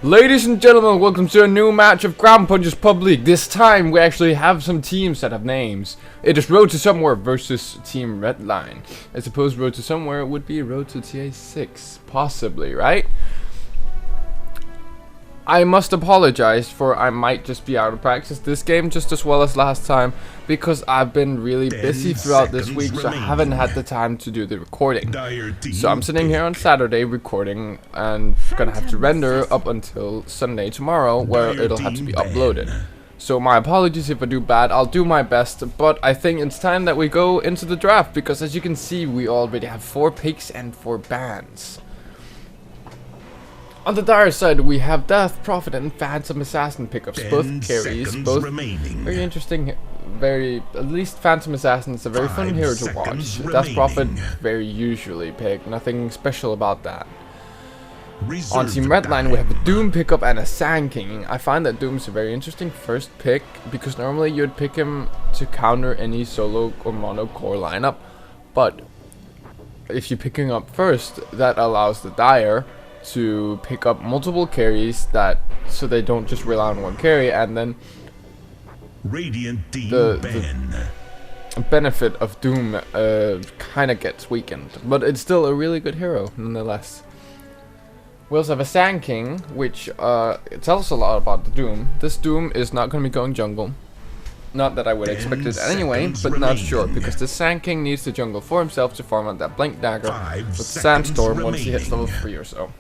Ladies and gentlemen, welcome to a new match of Ground Punches Pub League. This time we actually have some teams that have names. It is Road to Somewhere versus Team Redline. I suppose Road to Somewhere would be Road to TA6, possibly, right? I must apologize for I might just be out of practice this game just as well as last time because I've been really busy throughout this week, so I haven't had the time to do the recording. So I'm sitting here on Saturday recording and gonna have to render up until Sunday tomorrow where it'll have to be uploaded. So my apologies if I do bad, I'll do my best, but I think it's time that we go into the draft because as you can see we already have 4 picks and 4 bans. On the dire side, we have Death, Prophet, and Phantom Assassin pickups, both carries, both very interesting, at least Phantom Assassin is a very fun hero to watch. Death Prophet, very usually picked, nothing special about that. On Team Redline, we have a Doom pickup and a Sand King. I find that Doom is a very interesting first pick, because normally you'd pick him to counter any solo or mono core lineup, but if you pick him up first, that allows the Dire to pick up multiple carries so they don't just rely on one carry, and then the benefit of Doom kind of gets weakened, but it's still a really good hero nonetheless. We also have a Sand King, which it tells us a lot about the Doom. This Doom is not going to be going jungle. Not that I would expect it anyway, but not sure, because the Sand King needs to jungle for himself to farm out that Blink Dagger with Sandstorm once he hits level 3 or so.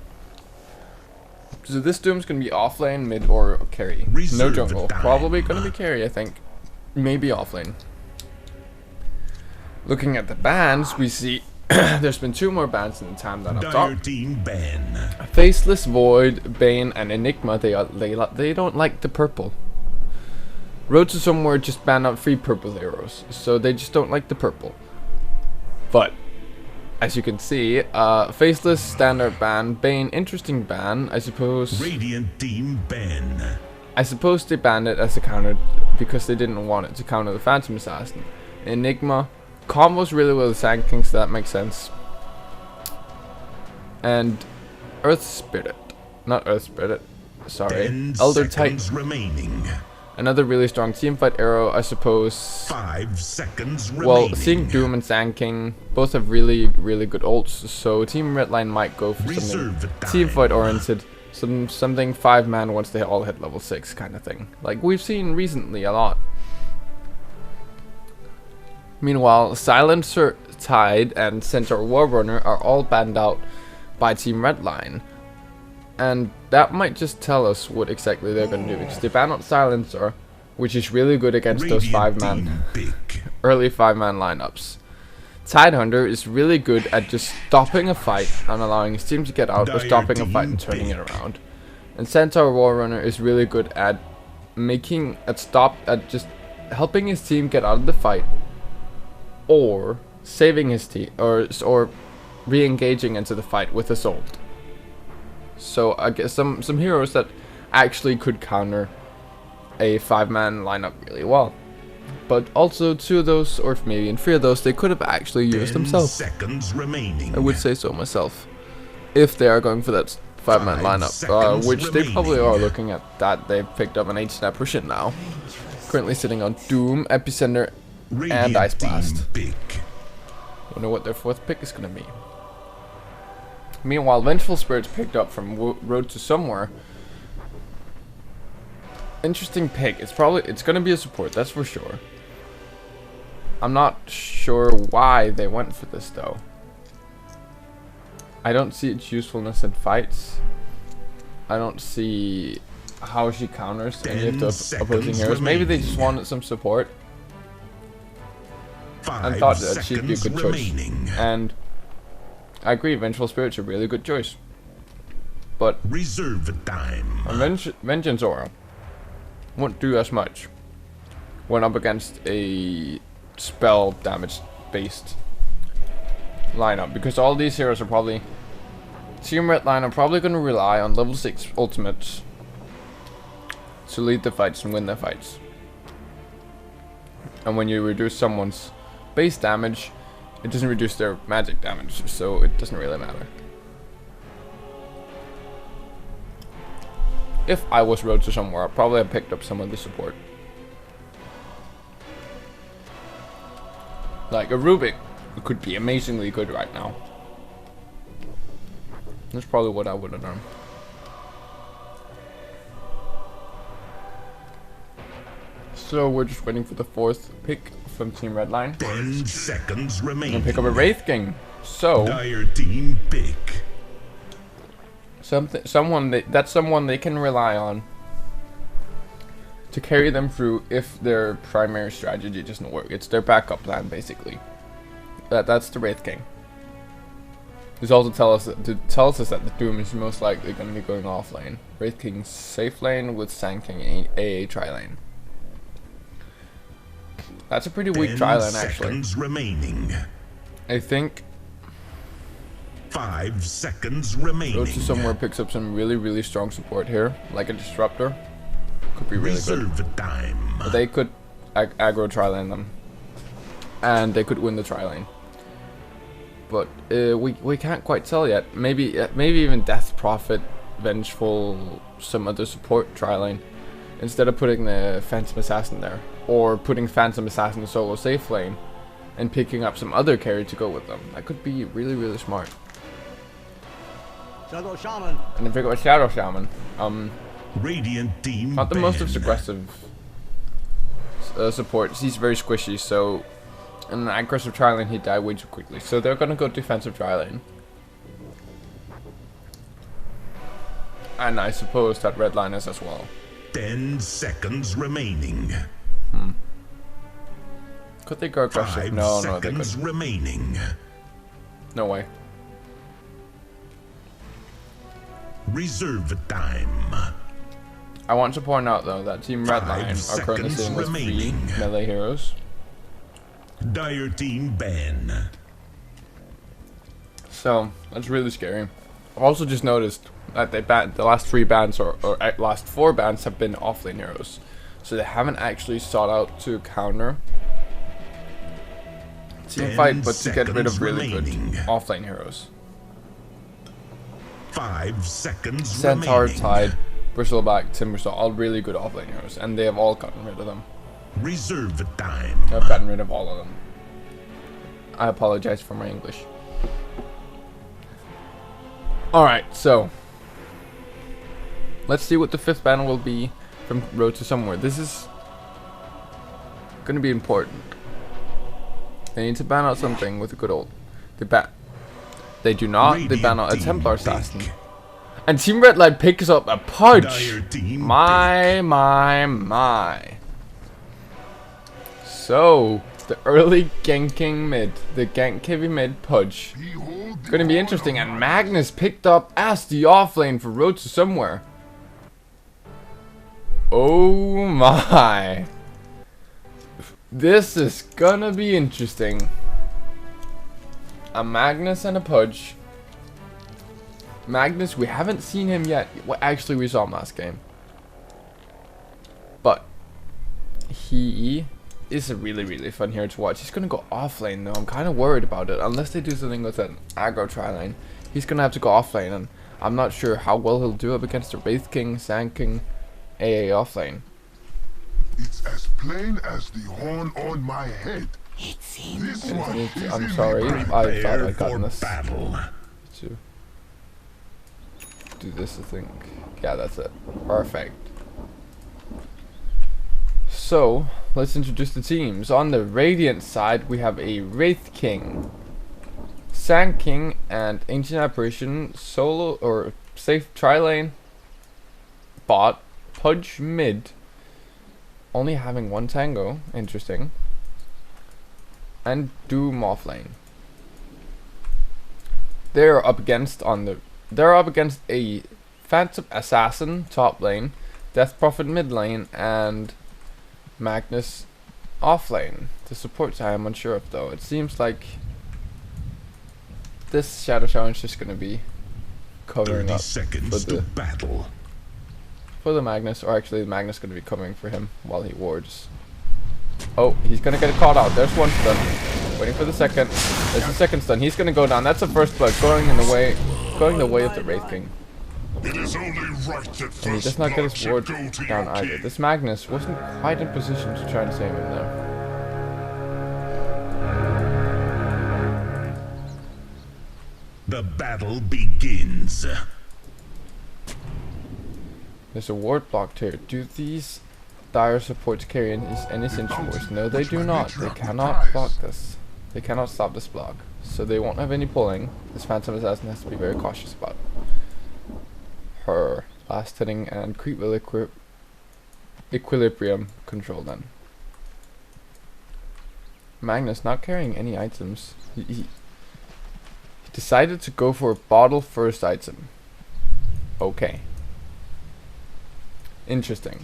So this Doom's gonna be offlane, mid, or carry. No jungle. Probably gonna be carry, I think. Maybe offlane. Looking at the bans, we see there's been 2 more bans in the time that I've talked. Faceless, Void, Bane, and Enigma. They don't like the purple. Road to Somewhere just banned out 3 purple heroes, so they just don't like the purple. But as you can see, Faceless, standard ban, Bane, interesting ban, I suppose. I suppose they banned it as a counter because they didn't want it to counter the Phantom Assassin. Enigma combos really well with Sand King, so that makes sense. And Earth Spirit, not Earth Spirit, sorry, Elder Titan. Another really strong teamfight arrow, I suppose. 5 seconds remaining. Well, seeing Doom and Sand King both have really good ults, so Team Redline might go for something teamfight oriented, something 5-man once they all hit level 6 kind of thing, like we've seen recently a lot. Meanwhile, Silencer, Tide, and Centaur Warrunner are all banned out by Team Redline. And that might just tell us what exactly they're going to do, because they ban out Silencer, which is really good against those 5-man, early 5-man lineups. Tidehunter is really good at just stopping a fight and allowing his team to get out, or stopping a fight and turning it around. And Centaur Warrunner is really good at just helping his team get out of the fight, or saving his team, or re-engaging into the fight with Assault. So I guess some heroes that actually could counter a 5-man lineup really well. But also 2 of those, or maybe even 3 of those, they could have actually used themselves. I would say so myself. If they are going for that 5-man lineup, which they probably are looking at that. They've picked up an 8-snap Roshan now. Currently sitting on Doom, Epicenter, and Ice Blast. Wonder what their 4th pick is going to be. Meanwhile, Vengeful Spirit's picked up from Road to Somewhere. Interesting pick. It's going to be a support, that's for sure. I'm not sure why they went for this though. I don't see its usefulness in fights. I don't see how she counters any of the opposing heroes. Maybe they just wanted some support and thought that she'd be a good choice. And I agree, Vengeful Spirit's a really good choice. But Vengeance Aura won't do as much when up against a spell damage based lineup, because all these heroes are probably, Team Redline are probably going to rely on level 6 ultimates to lead the fights and win their fights. And when you reduce someone's base damage, it doesn't reduce their magic damage, so it doesn't really matter. if I was Road to Somewhere, I'd probably have picked up some of the support. Like a Rubik could be amazingly good right now. That's probably what I would have done. So we're just waiting for the 4th pick from Team Redline. 10 seconds remaining. And pick up a Wraith King. So Dire team pick. someone they can rely on to carry them through if their primary strategy doesn't work. It's their backup plan, basically. That's the Wraith King. This also tells us that the Doom is most likely going to be going off lane. Wraith King safe lane with Sand King AA tri lane. That's a pretty weak tri lane, actually. 10 seconds remaining. I think 5 seconds remaining. Road to Somewhere picks up some really strong support here, like a Disruptor. Could be really Reserve good. time. But they could aggro tri lane them, and they could win the tri lane. But we can't quite tell yet. Maybe even Death Prophet, Vengeful, some other support tri lane, instead of putting the Phantom Assassin there, or putting Phantom Assassin solo safe lane, and picking up some other carry to go with them. That could be really smart. Shadow Shaman. And then pick up a Shadow Shaman. Radiant team Not the most banned. aggressive support. He's very squishy, so in an aggressive tri lane he died way too quickly. So they're gonna go defensive tri lane. And I suppose that Redline is as well. 10 seconds remaining. Could they go aggressive? 5 No, they seconds couldn't. remaining. No way. Reserve time. I want to point out though that Team 5 Redline are currently seconds sitting with 3 remaining. melee heroes. Dire team ban. So that's really scary. I've also just noticed that the last 3 bans or last 4 bans have been offlane heroes. So they haven't actually sought out to counter team 10 fight, but to get rid of seconds really good remaining. offlane heroes. 5 seconds Centaur, remaining. Tide, Bristleback, Timbersaw, all really good offlane heroes, and they have all gotten rid of them. Reserve time. I've gotten rid of all of them. I apologize for my English. Alright, so let's see what the 5th ban will be from Road to Somewhere. This is going to be important. They need to ban out something with a good old. They do not. They ban out a Templar Assassin. And Team Redline picks up a Pudge. Dire team My. So, the early ganking mid, the gank heavy mid Pudge. Gonna be interesting, and Magnus picked up as the offlane for Road to Somewhere. Oh my. This is gonna be interesting. A Magnus and a Pudge. Magnus, we haven't seen him yet. Well, actually, we saw him last game. But he is a really fun hero to watch. He's gonna go offlane though. I'm kind of worried about it. Unless they do something with an aggro tri lane, he's gonna have to go offlane, and I'm not sure how well he'll do up against the Wraith King, Sand King, AA offlane. It's as plain as the horn on my head. This one is I'm in sorry, the I thought Prepare I'd gotten for this battle. to do this, I think. Yeah, that's it. Perfect. So, let's introduce the teams. On the Radiant side, we have a Wraith King, Sand King, and Ancient Apparition solo or safe tri lane bot, Pudge mid, only having 1 tango, interesting, and Doom off lane. They're up against a Phantom Assassin top lane, Death Prophet mid lane, and Magnus off lane. The support I am unsure of though. It seems like this Shadow Challenge is just gonna be covering 30 up seconds to battle. for the Magnus, or actually the Magnus gonna be covering for him while he wards. Oh, he's gonna get caught out. There's 1 stun. Waiting for the second. There's the second stun. He's gonna go down. That's the first blood going the way of the Wraith King. It is only right that And he first does not get blood his should ward go to down your either. king. This Magnus wasn't quite in position to try and save him there. The battle begins. There's a ward blocked here. Do these dire supports carry any central wards? No, they do not. They cannot block this. They cannot stop this block. So they won't have any pulling. This Phantom Assassin has to be very cautious about her last hitting and creep will equilibrium control then. Magnus not carrying any items. He decided to go for a bottle first item. Okay. Interesting.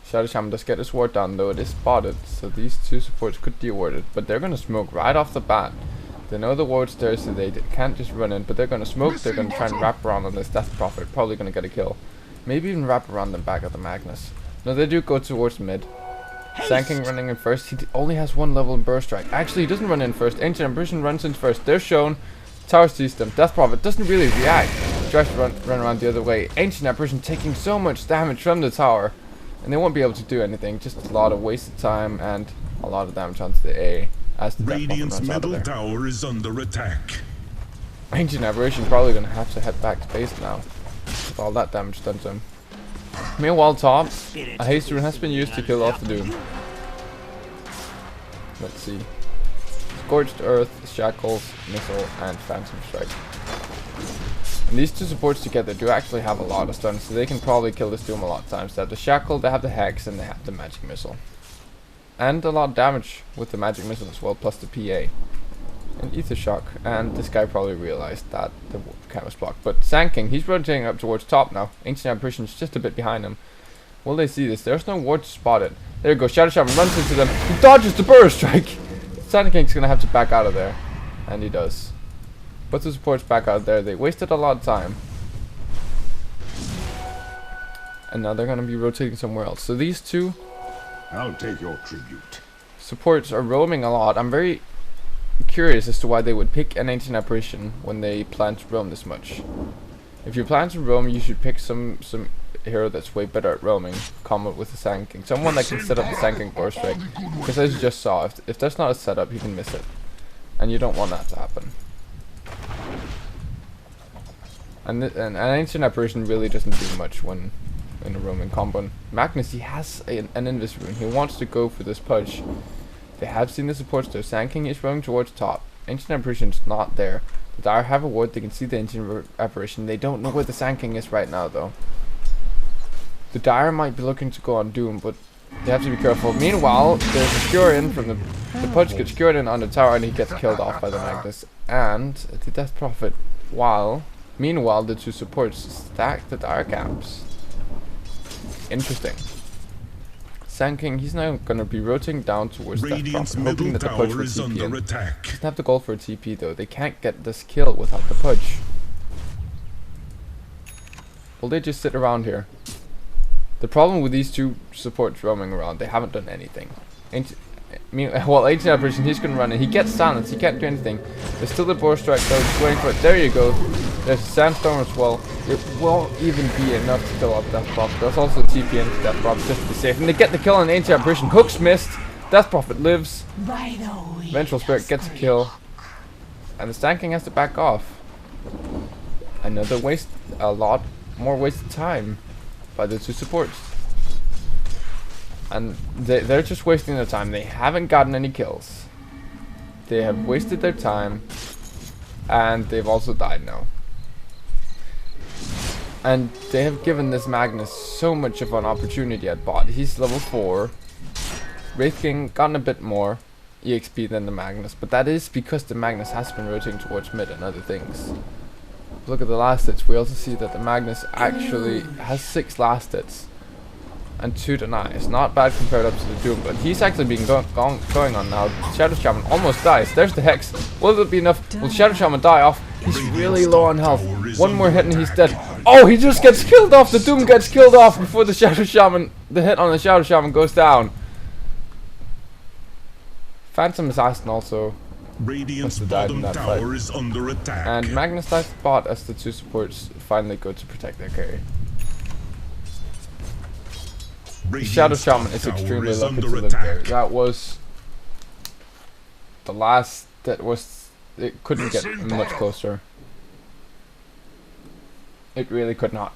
Shadow Shaman does get his ward down, though it is spotted, so these two supports could be warded, but they're gonna smoke right off the bat. They know the ward's there, so they can't just run in, but they're gonna smoke, they're gonna try and wrap around on this Death Prophet, probably gonna get a kill. Maybe even wrap around them back at the Magnus. No, they do go towards mid. Sanking running in first, he only has one level in Burst Strike. Actually, he doesn't run in first, Ancient Ambition runs in first, they're shown, Tower sees them, Death Prophet doesn't really react, tries to run around the other way. Ancient Ambition taking so much damage from the tower. And they won't be able to do anything, just a lot of wasted time and a lot of damage onto the A as the Radiant's runs out of middle there. tower is under attack. Ancient Aberration's probably going to have to head back to base now with all that damage done to him. Meanwhile, top, a haste rune has been used to kill off the Doom. Let's see. Scorched Earth, Shackles, Missile, and Phantom Strike. And these two supports together do actually have a lot of stuns, so they can probably kill this Doom a lot of times. They have the Shackle, they have the Hex, and they have the Magic Missile. And a lot of damage with the Magic Missile as well, plus the PA. And Ether Shock, and this guy probably realized that the cat was blocked. But Sand King, he's rotating up towards top now. Ancient Apparition's just a bit behind him. Will they see this? There's no ward to spot it. There you go, Shadow Shaman runs into them. He dodges the Burst Strike! Sand King's gonna have to back out of there. And he does. Put the supports back out there. They wasted a lot of time. And now they're going to be rotating somewhere else. So these two I'll take your tribute. supports are roaming a lot. I'm very curious as to why they would pick an Ancient Apparition when they plan to roam this much. If you plan to roam, you should pick some hero that's way better at roaming, common with the Sand King. Someone that can set up the Sand King Burst Strike. Because as you just saw, if there's not a setup, you can miss it. And you don't want that to happen. And an Ancient Apparition really doesn't do much when in a roaming combo. Magnus, he has an Invis rune. He wants to go for this push. They have seen the supports there. Sand King is roaming towards top. Ancient Apparition's not there. The Dire have a ward. They can see the Ancient Apparition. They don't know where the Sand King is right now, though. The Dire might be looking to go on Doom, but they have to be careful. Meanwhile, there's a cure in from the push gets cured in on the tower, and he gets killed off by the Magnus and the Death Prophet. Meanwhile, the two supports stack the Dire camps. Interesting. Sand King, he's now going to be rotating down towards Death Radiant's Prophet, hoping middle that the Pudge tower will is TP under in. attack. Doesn't have to go for a TP though. They can't get this kill without the Pudge. Will they just sit around here? The problem with these two supports roaming around, they haven't done anything. Ancient Apparition, he's gonna run in. He gets silenced, he can't do anything. There's still the Burst Strike though, just waiting for it. There you go. There's a Sandstorm as well. It won't even be enough to kill off Death Prophet. There's also a TP into Death Prophet just to be safe. And they get the kill on Ancient Apparition. Hooks missed. Death Prophet lives. Vengeful Spirit gets a kill. And the Sand King has to back off. Another waste, a lot more wasted time by the two supports. And they're just wasting their time. They haven't gotten any kills. They have wasted their time. And they've also died now. And they have given this Magnus so much of an opportunity at bot. He's level 4. Wraith King gotten a bit more EXP than the Magnus. But that is because the Magnus has been rotating towards mid and other things. Look at the last hits. We also see that the Magnus actually has 6 last hits. And 2 denies. Not bad compared up to the Doom, but he's actually been going on now. Shadow Shaman almost dies. There's the Hex. Will it be enough? Will Shadow Shaman die off? He's really low on health. One more hit and he's dead. Oh, he just gets killed off. The Doom gets killed off before the Shadow Shaman, the hit on the Shadow Shaman goes down. Phantom Assassin also Radiant's have died in bottom that tower fight. is under attack. And Magnus dies to bot as the two supports finally go to protect their carry. The Shadow Shaman is extremely lucky to live there. That was the last that was... It couldn't get much closer. It really could not.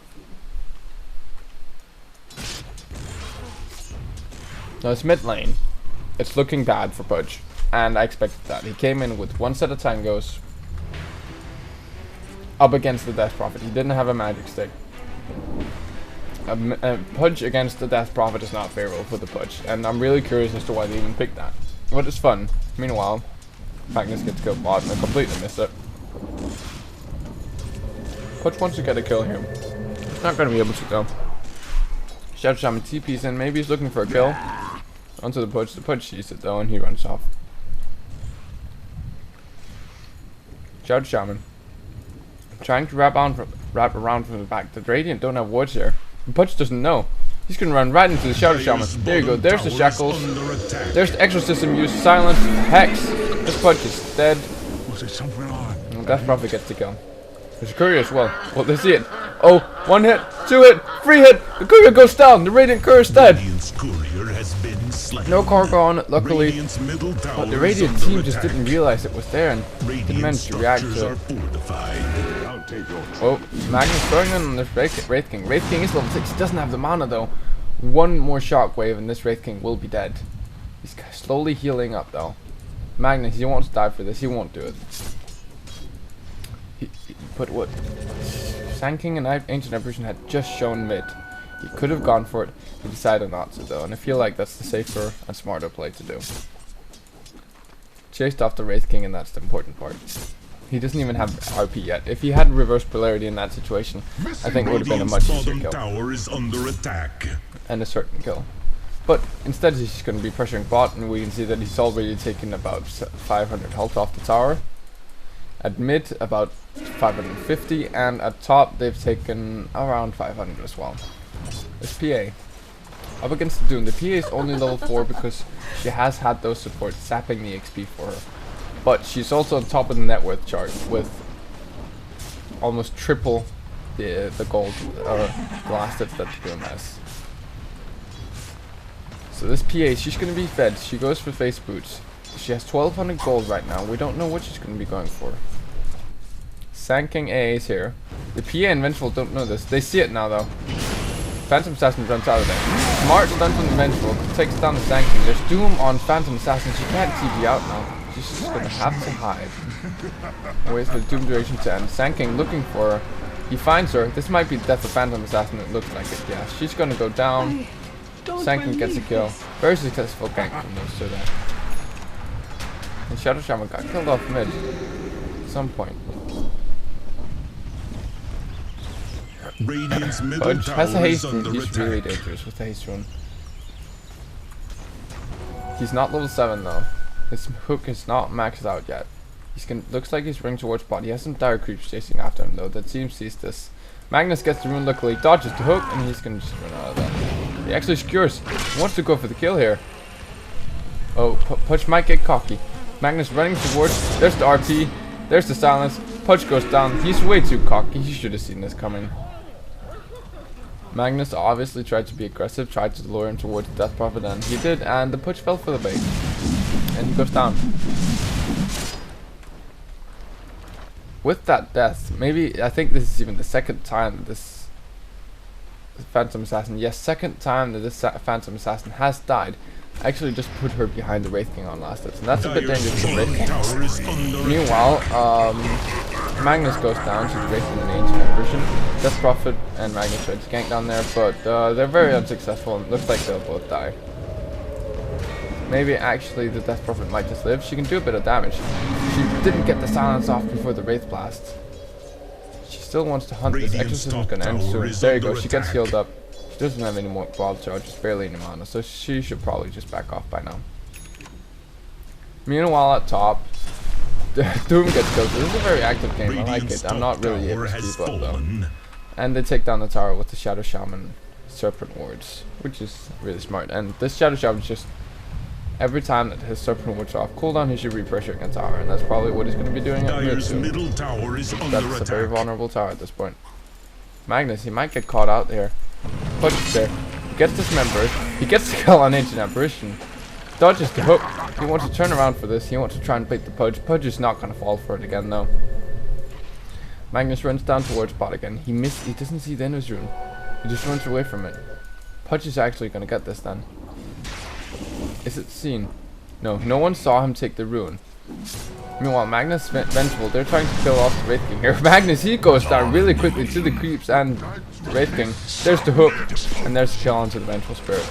Now it's mid lane. It's looking bad for Pudge. And I expected that. He came in with one set of tangos up against the Death Prophet. He didn't have a magic stick. Pudge against the Death Prophet is not favorable for the Pudge. And I'm really curious as to why they even picked that. But it's fun. Meanwhile, Magnus gets killed bot and I completely missed it. Pudge wants to get a kill here. He's not going to be able to though. Shadow Shaman TP's in. Maybe he's looking for a kill. Onto the Pudge. The Pudge sees it though and he runs off. Shadow Shaman trying to wrap around from the back. The Radiant don't have wards here. The Pudge doesn't know. He's gonna run right into the Shadow Shaman. There you go. There's the shackles. There's the exorcism used. Silence. Hex. This Pudge is dead. Was it something on? And Death Prophet gets the kill. There's a courier as well. Well, they see it. Oh, 1 hit, 2 hit, 3 hit. The courier goes down. The Radiant courier is dead. No cargo on it, luckily. But the Radiant team just didn't realize it was there and didn't manage to react to it. Oh, Magnus going in on this Wraith King. Wraith King is level 6. He doesn't have the mana though. One more shockwave and this Wraith King will be dead. He's slowly healing up though. Magnus, he won't die for this. He won't do it. But what? Sand King and Ancient Apparition had just shown mid. He could have gone for it. He decided not to though, and I feel like that's the safer and smarter play to do. Chased off the Wraith King, and that's the important part. He doesn't even have RP yet. If he had reverse polarity in that situation, I think it would have been a much easier kill. Tower is under attack. And a certain kill. But instead he's just going to be pressuring bot, and we can see that he's already taken about 500 health off the tower. At mid, about 550, and at top they've taken around 500 as well. It's PA. Up against the Doom. The PA is only level 4 because she has had those supports sapping the XP for her. But she's also on top of the net worth chart with almost triple the gold the last hits that the Doom has. So this PA, she's going to be fed. She goes for face boots. She has 1200 gold right now. We don't know what she's going to be going for. Sand King AA is here. The PA and Vengeful don't know this. They see it now though. Phantom Assassin runs out of there. Smart stun from the Vengeful. Takes down the Sand King. There's Doom on Phantom Assassin. She can't TV out now. She's just going to have to hide. Waits for the Doom duration to end. Sand King looking for her. He finds her. This might be the death of Phantom Assassin. It looks like it. Yeah, she's going to go down. Sand King gets a kill. Very successful gank from those two there. And Shadow Shaman got killed off mid at some point. Pudge has a haste rune. He's really dangerous with the haste rune. He's not level 7 though. His hook is not maxed out yet. Looks like he's running towards bot. He has some dire creeps chasing after him though. The team sees this. Magnus gets the rune, luckily dodges the hook, and he's gonna just run out of that. He actually skewers. He wants to go for the kill here. Oh, Pudge might get cocky. Magnus running towards. There's the RP. There's the silence. Pudge goes down. He's way too cocky. He should have seen this coming. Magnus obviously tried to be aggressive, tried to lure him towards the Death Prophet, and he did, and the Pudge fell for the bait. And he goes down. With that death, maybe, I think this is even the second time that this Phantom Assassin, yes, second time that this Phantom Assassin has died. Actually just put her behind the Wraith King on last hits, and that's a bit dangerous for the Wraith King. Meanwhile, Magnus goes down to the Wraith King in the Ancient Apparition. Death Prophet and Magnus try to gank down there, but they're very unsuccessful, and it looks like they'll both die. Maybe actually the Death Prophet might just live. She can do a bit of damage. She didn't get the silence off before the Wraith Blast. She still wants to hunt. This exorcism is going to end soon. There you go, she gets healed up. She doesn't have any more wild charges, barely any mana, so she should probably just back off by now. Meanwhile at top, Doom gets killed. This is a very active game, I like it. I'm not really able to keep up though. And they take down the tower with the Shadow Shaman Serpent Wards, which is really smart. And this Shadow Shaman just Every time that his Serpent Ward's off cooldown, he should be pressuring a tower, and that's probably what he's going to be doing at mid Dire's soon. middle tower is under That's a very attack. vulnerable tower at this point. Magnus, he might get caught out here. Pudge there. He gets dismembered. He gets the kill on Ancient Apparition. Dodges the hook. He wants to turn around for this. He wants to try and bait the Pudge. Pudge is not going to fall for it again, though. Magnus runs down towards bot again. He doesn't see the Invis rune. He just runs away from it. Pudge is actually going to get this then. Is it seen? No, no one saw him take the rune. Meanwhile, Magnus, Vengeful, they're trying to kill off the Wraith King here. Magnus, he goes down really quickly to the creeps and the Wraith King. There's the hook, and there's the kill onto the Vengeful Spirit.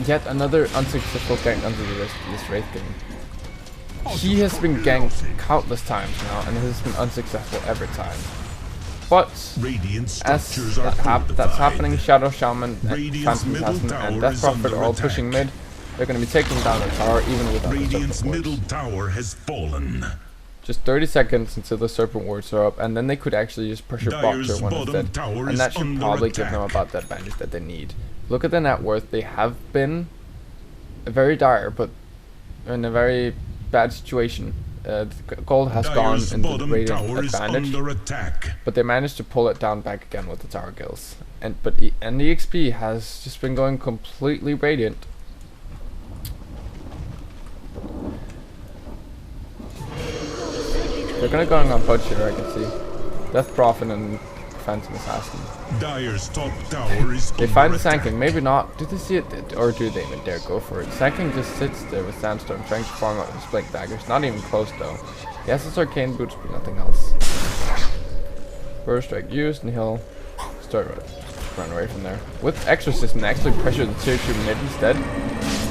Yet another unsuccessful gank onto this Wraith King. He has been ganked countless times now, and has been unsuccessful every time. But as that's happening, Shadow Shaman, Phantom Assassin, and Death Prophet are all pushing mid. They're going to be taking down the tower even without the Radiant's Serpent middle Wards. tower has fallen. Just 30 seconds until the Serpent Wards are up, and then they could actually just pressure Boxer when it's dead. And that should probably give them about the advantage that they need. Look at the net worth. They have been very dire, but in a very bad situation. Gold has gone into the Radiant advantage, but they managed to pull it down back again with the tower kills. And the XP has just been going completely Radiant. They're gonna go on Pudge here, I can see. Death Prophet and Phantom Assassin. Dire's top tower is They find the Sand King, maybe not. Do they see it? Or do they even dare go for it? Sand King just sits there with Sandstorm trying to farm out his Blink Daggers. Not even close though. He has his Arcane Boots, but nothing else. First strike used, and he'll start run away from there. With Exorcism, they actually pressure the tier 2 mid instead.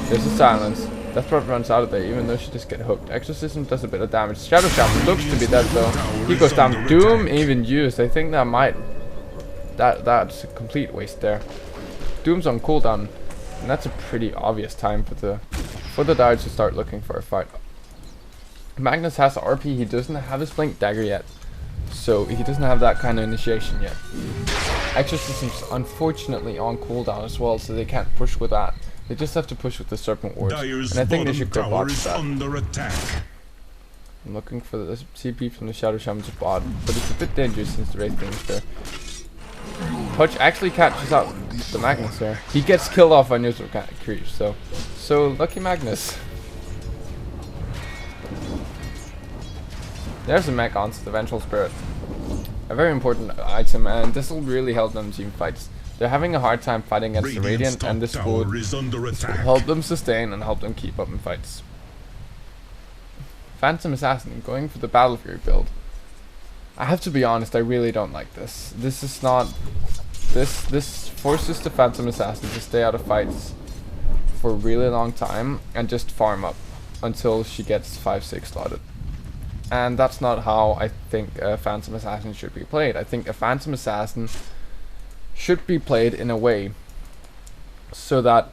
There's a silence. Death Prophet runs out of there, even though she just get hooked. Exorcism does a bit of damage. Shadow Shaman looks to be dead though. He goes down. Doom even used. I think that might... That's a complete waste there. Doom's on cooldown, and that's a pretty obvious time for the Dire to start looking for a fight. Magnus has RP. He doesn't have his Blink Dagger yet, so he doesn't have that kind of initiation yet. Exorcism's unfortunately on cooldown as well, so they can't push with that. They just have to push with the Serpent Wards, and I think they should go bot with that. I'm looking for the CP from the Shadow Shaman to bot, but it's a bit dangerous since the Wraith King is there. Pudge actually catches up the Magnus there. He gets killed off by neutral creeps, so lucky Magnus. There's a mech onto the Vengeful Spirit. A very important item, and this will really help them in team fights. They're having a hard time fighting against the Radiant, and this will help them sustain and help them keep up in fights. Phantom Assassin going for the Battle Fury build. I have to be honest, I really don't like this. This is not... This forces the Phantom Assassin to stay out of fights for a really long time and just farm up until she gets 5-6 slotted. And that's not how I think a Phantom Assassin should be played. I think a Phantom Assassin should be played in a way so that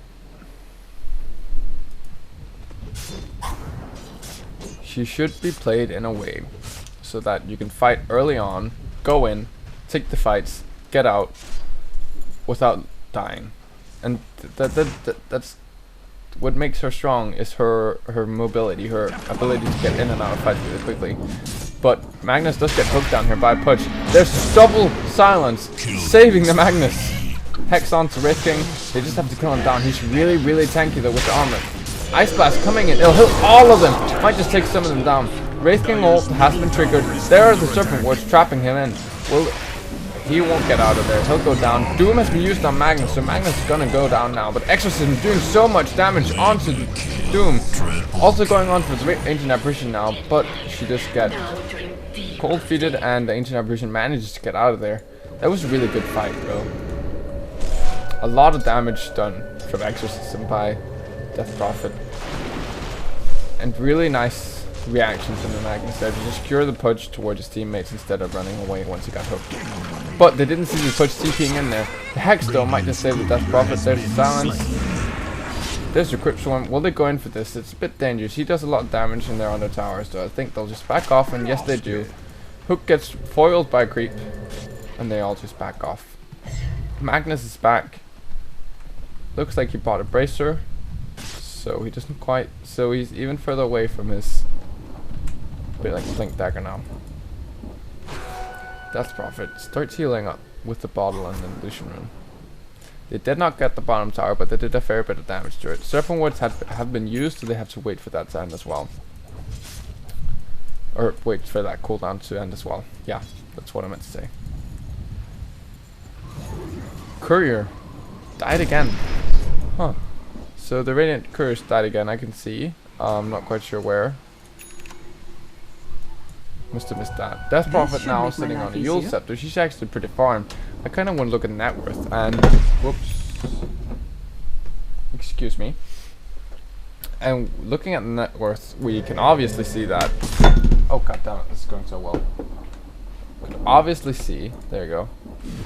she should be played in a way so that you can fight early on, go in, take the fights, get out without dying. And that's what makes her strong, is her mobility, her ability to get in and out of fights really quickly. But Magnus does get hooked down here by Pudge. There's double silence, saving the Magnus. Hex onto Wraith King. They just have to kill him down. He's really, really tanky though with the armor. Ice Blast coming in. It'll hit all of them. Might just take some of them down. Wraith King ult has been triggered. There are the Serpent Wards trapping him in. Well, he won't get out of there. He'll go down. Doom has been used on Magnus, so Magnus is gonna go down now. But Exorcism doing so much damage onto Doom. Also going on for the Ancient Apparition now, but she just gets cold feeted, and the Ancient Apparition manages to get out of there. That was a really good fight, bro. A lot of damage done from Exorcism by Death Prophet. And really nice reaction from the Magnus there to just cure the Pudge towards his teammates instead of running away once he got hooked. But they didn't see the Pudge TPing in there. The Hex though might just save the Death Prophet. There's the silence. There's the Crypt Swarm. Will they go in for this? It's a bit dangerous. He does a lot of damage in there on the towers, so I think they'll just back off, and yes they do. Hook gets foiled by Creep, and they all just back off. Magnus is back. Looks like he bought a Bracer. so he doesn't quite. So he's even further away from his. Bit like Blink Dagger now. Death Prophet starts healing up with the bottle and the illusion rune. They did not get the bottom tower, but they did a fair bit of damage to it. Serpent Wards have been used, so they have to wait for that to end as well. Or wait for that cooldown to end as well. Yeah, that's what I meant to say. Courier died again. Huh. So the Radiant Courier died again, I can see. I'm not quite sure where. Must have missed that. Death Prophet now sitting on a Yule Scepter. She's actually pretty farmed. I kind of want to look at net worth and... Whoops. Excuse me. And looking at the net worth, we can obviously see that... Oh god damn it, this is going so well. We can obviously see, there you go,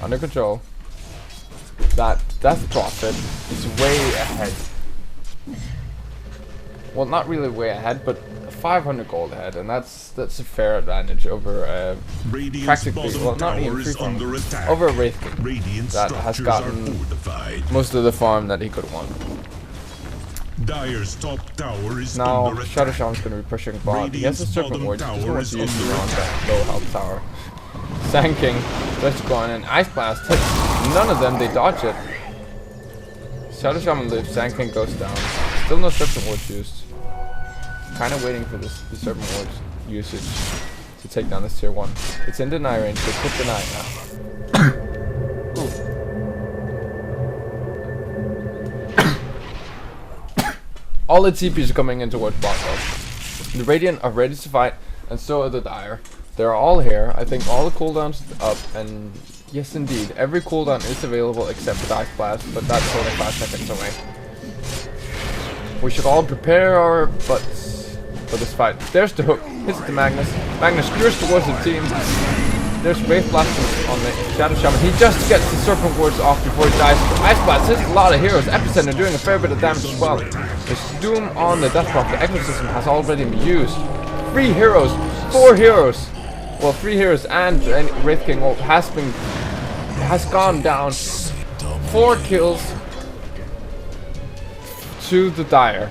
under control, that Death Prophet is way ahead. Well, not really way ahead, but 500 gold ahead, and that's a fair advantage over practically, well, not even free farm, over a Wraith King that has gotten most of the farm that he could want. Dire's top tower is now under Shadow attack. Shaman's going to be pushing bot. He has a Serpent Ward, he doesn't want to Bottom use it tower on is that under low health tower. Sand King tries to go on an Ice Blast, hits none of them, they dodge it. Shadow Shaman lives, Sand King goes down. Still no Serpent Ward used. Kind of waiting for the Serpent Ward usage to take down this tier 1. It's in deny range, so put deny now. All the TPs are coming in towards bot though. The Radiant are ready to fight, and so are the Dire. They're all here. I think all the cooldowns up, and yes indeed, every cooldown is available except for Ice Blast, but that's only 5 seconds away. We should all prepare our butts for this fight. There's the hook, hits the Magnus. Magnus skewers towards the team. There's Wraith Blast on the Shadow Shaman. He just gets the Serpent Wards off before he dies. Ice Blast hits a lot of heroes. Epicenter doing a fair bit of damage as well. The Doom on the Death Prophet. The Exorcism has already been used. 3 heroes, 4 heroes. Well, 3 heroes and Wraith King has gone down. 4 kills to the Dire.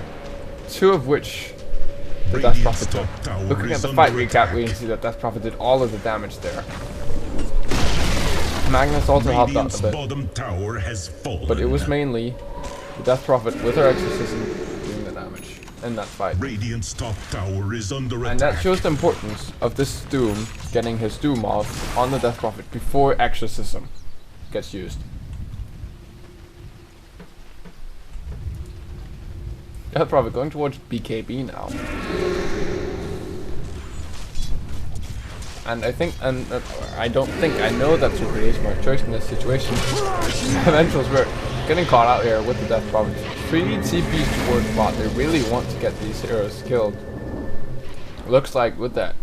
2 of which the Death Prophet took. Looking at the fight recap, we can see that Death Prophet did all of the damage there. Magnus also helped out a bit, but it was mainly the Death Prophet with her Exorcism doing the damage in that fight. Radiant's top tower is under attack. And that shows the importance of this Doom getting his Doom off on the Death Prophet before Exorcism gets used. Death Prophet going towards BKB now. And I think, I don't think, I know that's a really smart choice in this situation. Eventuals were getting caught out here with the Death Prophet. 3 CPs towards bot, they really want to get these heroes killed. Looks like with that,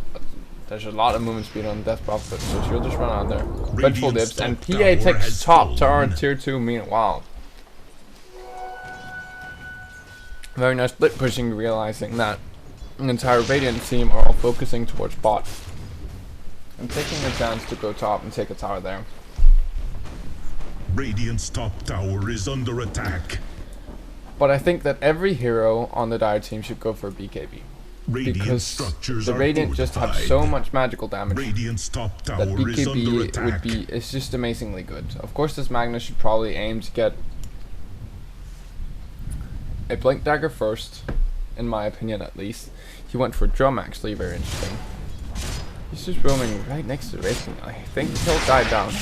there's a lot of movement speed on the Death Prophet, so she'll just run on there. Vengeful dips, and PA takes top tower in tier 2 meanwhile. Very nice split pushing, realizing that the entire Radiant team are all focusing towards bot. And taking a chance to go top and take a tower there. Radiant's top tower is under attack. But I think that every hero on the Dire team should go for BKB. Because the Radiant just have so much magical damage top that tower BKB would be, it's just amazingly good. Of course this Magnus should probably aim to get a Blink Dagger first, in my opinion at least. He went for Drum actually, very interesting. He's just roaming right next to the Wraith King. I think he'll die down.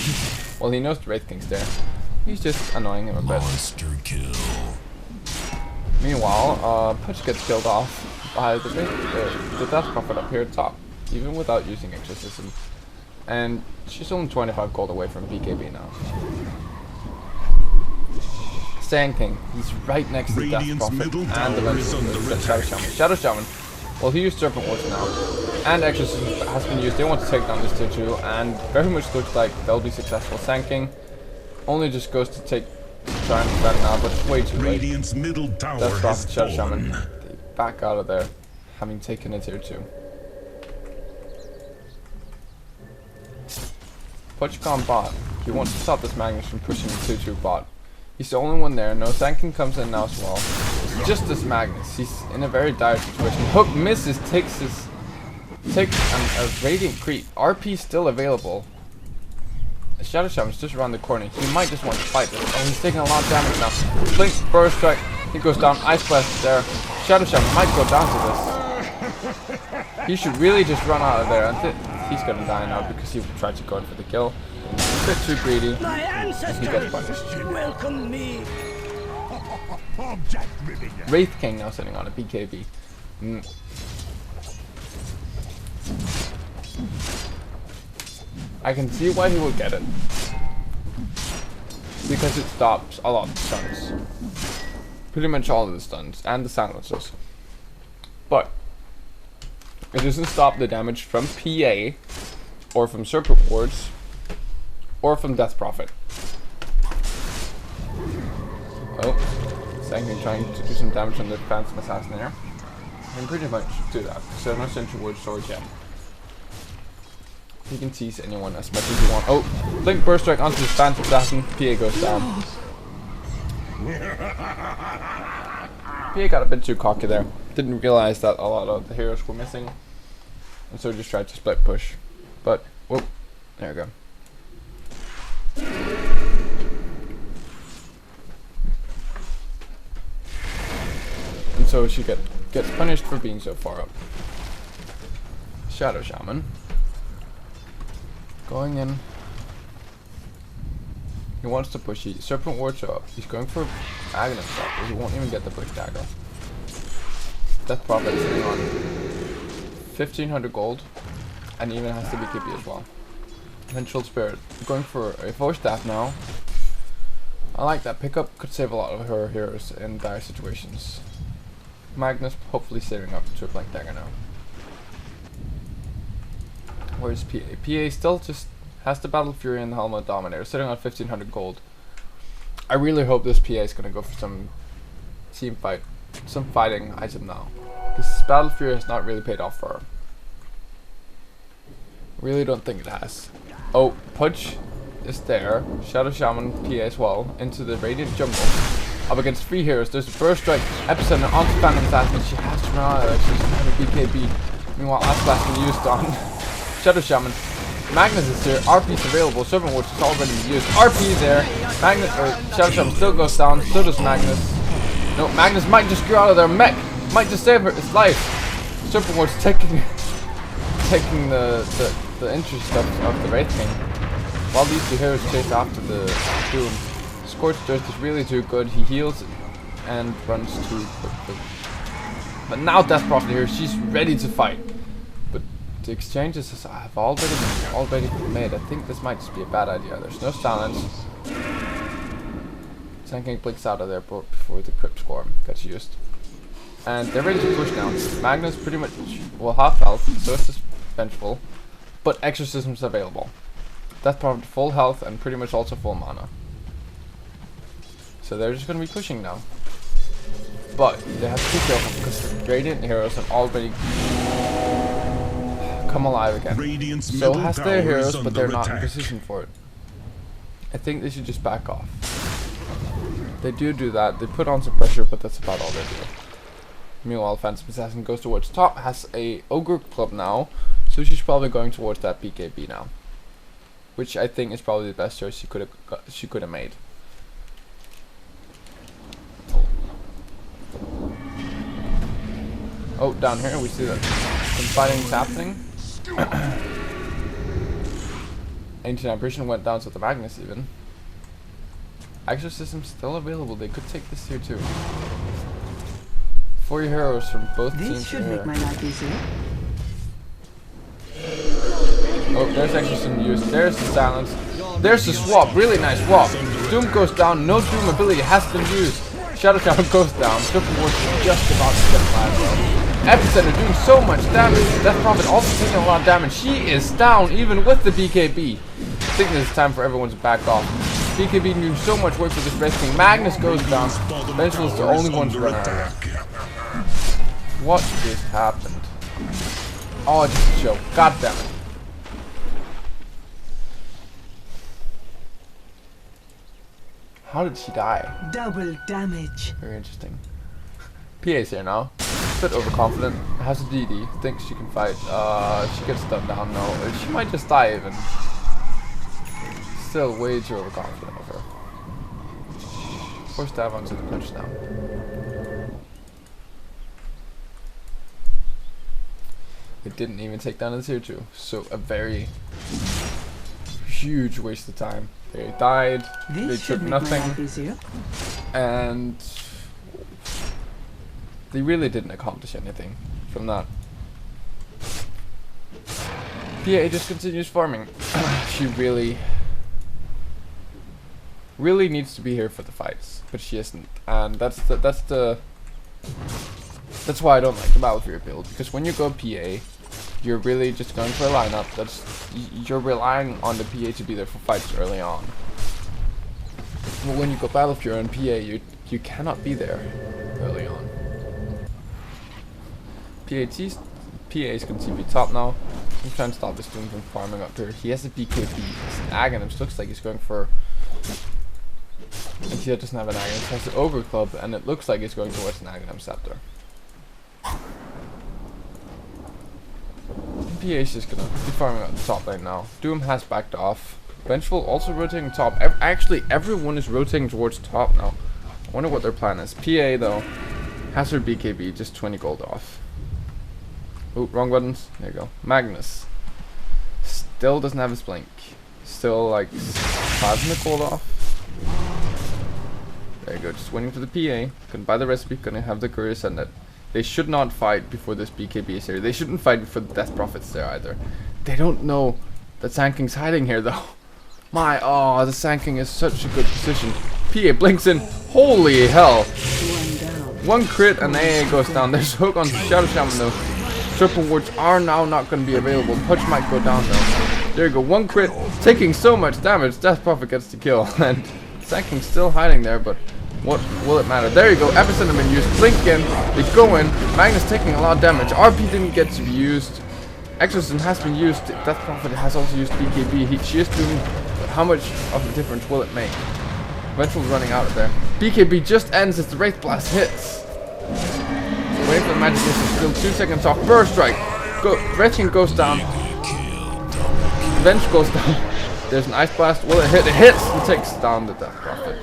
Well, he knows the Wraith King's there. He's just annoying him a bit. Monster kill. Meanwhile, Putch gets killed off by the Death Prophet up here at top, even without using Exorcism. And she's only 25 gold away from BKB now. Sand King, he's right next to the Death Prophet and the Shadow Shaman. Shadow Shaman, well, he used Serpent Wards now, and Exorcism has been used. They want to take down this tier 2, and very much looks like they'll be successful. Sand King only just goes to try and defend now, but it's way too late. Radiant's middle tower Death Prophet, has Shadow fallen. Shaman, they back out of there, having taken a tier 2. Putch gone bot. He wants to stop this Magnus from pushing the tier 2 bot. He's the only one there. No, Sand King comes in now as well. just as Magnus. He's in a very dire situation. Hook misses, takes a Radiant creep. RP still available. Shadow Shaman's just around the corner. He might just want to fight this. Oh, he's taking a lot of damage now. Blink, Burst Strike. He goes down. Ice Blast is there. Shadow Shaman might go down to this. He should really just run out of there. He's gonna die now because he tried to go in for the kill. A bit too greedy. And he gets punished. Welcome me. Wraith King now sitting on a BKB. I can see why he will get it. Because it stops a lot of stuns. Pretty much all of the stuns and the silencers. But it doesn't stop the damage from PA or from Serpent Wards or from Death Prophet. Oh, Saxum trying to do some damage on the Phantom Assassin there. I can pretty much do that because there's no Sentry Ward sword yet. You can tease anyone as much as you want. Oh, Blink Burst Strike onto the Phantom Assassin. PA goes down. PA got a bit too cocky there. Didn't realize that a lot of the heroes were missing. And so just tried to split push. But, whoop, there we go. And so she gets punished for being so far up. Shadow Shaman. Going in. He wants to push. Serpent Wards up. He's going for Magnus up, but he won't even get the Blink Dagger. Death Prophet is sitting on 1500 gold, and even has the BKB as well. Vengeful Spirit. Going for a Force Staff now. I like that pickup. Could save a lot of her heroes in dire situations. Magnus hopefully saving up to a Blink Dagger now. Where's PA? PA still just has the Battle Fury and the Helmet Dominator, sitting on 1500 gold. I really hope this PA is gonna go for some team fight, some fighting item now. This Battle Fury has not really paid off for her. Really don't think it has. Oh, Pudge is there. Shadow Shaman, PA as well, into the Radiant Jungle. Up against 3 heroes. There's a Burst Strike, Epicenter onto Phantom Assassin. She has to run out of there. She doesn't have a BKB. Meanwhile, Ice Blast can be used on Shadow Shaman. Magnus is here. RP is available. Serpent Watch is already used. RP there. Magnus or Shadow Shaman still goes down. So does Magnus. No, Magnus might just go out of there. Mech might just save his life. Serpent Watch taking the interest of the Wraith King. While these 2 heroes chase after the Doom. Scorched Earth is really too good. He heals and runs too quickly. But now Death Prophet here. She's ready to fight. The exchanges have already been made. I think this might just be a bad idea. There's no silence. Sand King blinks out of there before the Crypt Swarm gets used. And they're ready to push now. Magnus pretty much, well, half health, so it's just Vengeful. But Exorcism's available. Death Prophet full health and pretty much also full mana. So they're just going to be pushing now. But they have to be careful because the Radiant heroes have already come alive again. Radiant's So middle has their tower heroes, is but under they're not in attack. position for it. I think they should just back off. They do that. They put on some pressure, but that's about all they do. Meanwhile, Phantom Assassin goes towards top, has a Ogre Club now, so she's probably going towards that BKB now, which I think is probably the best choice she could have made. Oh, down here we see that some fighting is happening. Ancient Apparition went down to the Magnus even. Exorcism still available. They could take this here too. 4 heroes from both teams This should here. make my life easier. Oh, there's Exorcism used. There's the silence. There's the swap. Really nice swap. Doom goes down. No Doom ability has been used. Shadow Shaman goes down. Serpent Ward is just about to get alive though. Epicenter doing so much damage. Death Prophet also taking a lot of damage. She is down even with the BKB. I think it's time for everyone to back off. BKB doing so much work for this Wraith King. Magnus goes down. Vengeful is the only one to run out of there. What just happened? Oh, just a joke. God damn it. How did she die? Double damage. Very interesting. PA's here now. Bit overconfident. Has a DD. Thinks she can fight. She gets stunned down. No, she might just die even. Still way too overconfident of her. Force dive onto the punch now. It didn't even take down the tier 2. So a very huge waste of time. They died. They took nothing. And they really didn't accomplish anything from that. PA just continues farming. She really needs to be here for the fights, but she isn't, and that's why I don't like the Battlefield build, because when you go PA, you're really just going for a lineup. You're relying on the PA to be there for fights early on. But when you go Battlefield and PA, you cannot be there early on. PA's can TP top now. I'm trying to stop this dude from farming up here. He has a BKB. It's an Aghanim. Looks like he's going for. And he doesn't have an Aghanim. He has an Ogre Club, and it looks like he's going towards an Aghanim Scepter. PA's just gonna be farming up the top lane now. Doom has backed off. Vengeful also rotating top. Actually, everyone is rotating towards top now. I wonder what their plan is. PA though has her BKB, just 20 gold off. Oh, wrong buttons. There you go. Magnus still doesn't have his blink. Still like 500 gold off. There you go. Just waiting for the PA. Couldn't buy the recipe. Couldn't have the courier send it. They should not fight before this BKB is here. They shouldn't fight before the Death Prophet's there either. They don't know that Sanking's hiding here though. The Sanking is such a good position. PA blinks in. Holy hell. One crit and AA goes down. There's hook on Shadow Shaman though. Triple wards are now not going to be available. Punch might go down though. There you go. One crit. Taking so much damage. Death Prophet gets the kill. And Sanking's still hiding there, but what will it matter? There you go. Epicenter been used. Blink in. They go in. Magnus taking a lot of damage. RP didn't get to be used. Exorcism has been used. Death Prophet has also used BKB. She is doing. But how much of a difference will it make? Ventral's running out of there. BKB just ends as the Wraith Blast hits. Waiting for the magic missile. Still 2 seconds off. Burst strike. Wretching goes down. Venge goes down. There's an Ice Blast. Will it hit? It hits and takes down the Death Prophet.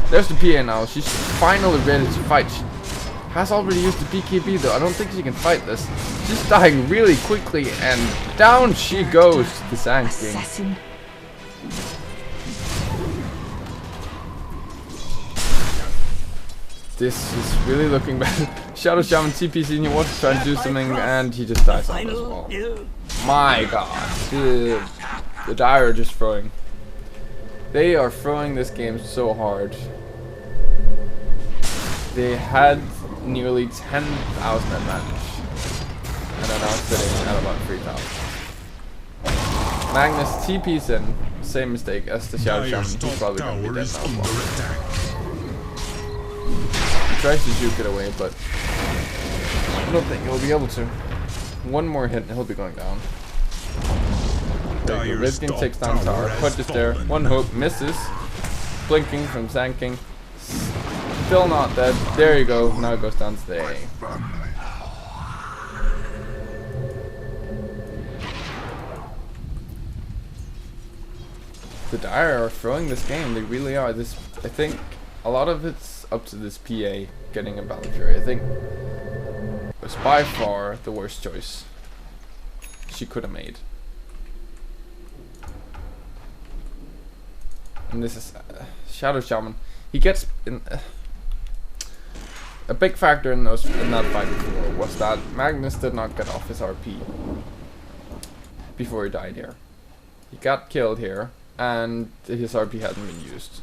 There's the PA now. She's finally ready to fight. She has already used the BKB though. I don't think she can fight this. She's dying really quickly and down she goes to the Sanking. This is really looking bad. Shadow Shaman TPC and he wants to try and do something and he just dies on as well. My god. The Dire are just throwing. They are throwing this game so hard. They had nearly 10,000 advantage. And are now sitting at about 3,000. Magnus TP's in. Same mistake as the Shadow Shaman. He's probably going to be dead now as well. He tries to juke it away, but I don't think he'll be able to. One more hit and he'll be going down. There you go. Risking takes down tower. Punch is there. One hook misses. Blinking from Sanking. Still not dead. There you go. Now it goes down to the A. The Dire are throwing this game. They really are. I think a lot of it's up to this PA getting a Battle Fury. I think it was by far the worst choice she could have made. And this is Shadow Shaman. He gets in. A big factor in that fight before was that Magnus did not get off his RP before he died here. He got killed here, and his RP hadn't been used.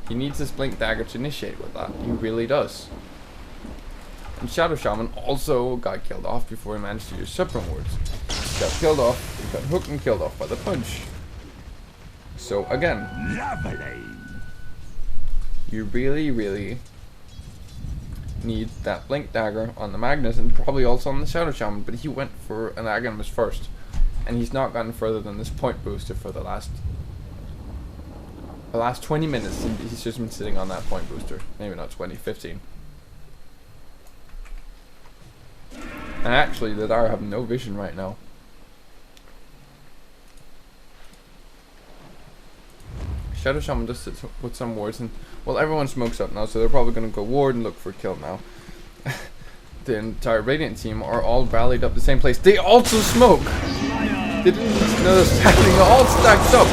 He needs his Blink Dagger to initiate with that. He really does. And Shadow Shaman also got killed off before he managed to use Supreme Wards. He got killed off, he got hooked and killed off by the punch. So again, you really need that Blink Dagger on the Magnus and probably also on the Shadow Shaman, but he went for an Aghanim first. And he's not gotten further than this point booster for the last 20 minutes. He's just been sitting on that point booster. Maybe not 20, 15. And actually, the Dire have no vision right now. Shadow Shaman just sits with some wards, and well, everyone smokes up now, so they're probably gonna go ward and look for a kill now. The entire Radiant team are all rallied up the same place. They also smoke! They didn't notice happening, they're all stacked up.